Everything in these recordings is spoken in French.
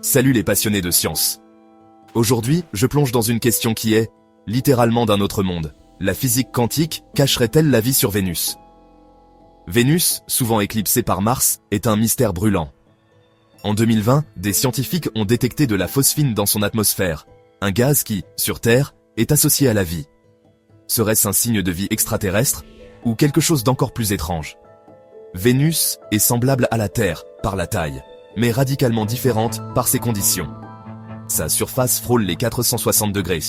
Salut les passionnés de science. Aujourd'hui, je plonge dans une question qui est, littéralement d'un autre monde. La physique quantique cacherait-elle la vie sur Vénus? Vénus, souvent éclipsée par Mars, est un mystère brûlant. En 2020, des scientifiques ont détecté de la phosphine dans son atmosphère, un gaz qui, sur Terre, est associé à la vie. Serait-ce un signe de vie extraterrestre, ou quelque chose d'encore plus étrange? Vénus est semblable à la Terre, par la taille, mais radicalement différente par ses conditions. Sa surface frôle les 460 degrés.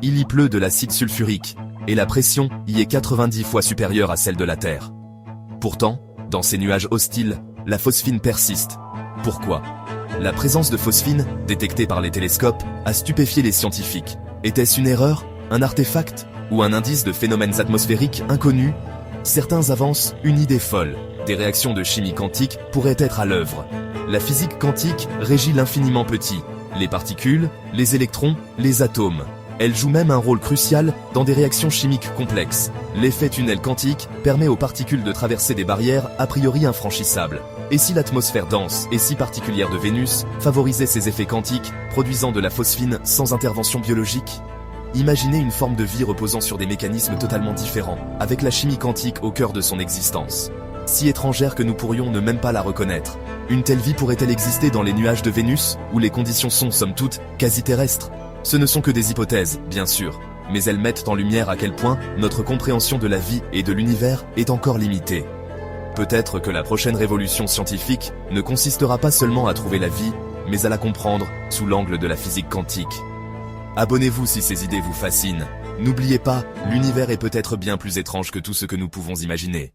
Il y pleut de l'acide sulfurique, et la pression y est 90 fois supérieure à celle de la Terre. Pourtant, dans ces nuages hostiles, la phosphine persiste. Pourquoi? La présence de phosphine, détectée par les télescopes, a stupéfié les scientifiques. Était-ce une erreur, un artefact, ou un indice de phénomènes atmosphériques inconnus? Certains avancent une idée folle. Des réactions de chimie quantique pourraient être à l'œuvre. La physique quantique régit l'infiniment petit, les particules, les électrons, les atomes. Elle joue même un rôle crucial dans des réactions chimiques complexes. L'effet tunnel quantique permet aux particules de traverser des barrières a priori infranchissables. Et si l'atmosphère dense et si particulière de Vénus favorisait ces effets quantiques, produisant de la phosphine sans intervention biologique? Imaginez une forme de vie reposant sur des mécanismes totalement différents, avec la chimie quantique au cœur de son existence. Si étrangère que nous pourrions ne même pas la reconnaître. Une telle vie pourrait-elle exister dans les nuages de Vénus, où les conditions sont, somme toute, quasi terrestres? Ce ne sont que des hypothèses, bien sûr, mais elles mettent en lumière à quel point notre compréhension de la vie et de l'univers est encore limitée. Peut-être que la prochaine révolution scientifique ne consistera pas seulement à trouver la vie, mais à la comprendre sous l'angle de la physique quantique. Abonnez-vous si ces idées vous fascinent. N'oubliez pas, l'univers est peut-être bien plus étrange que tout ce que nous pouvons imaginer.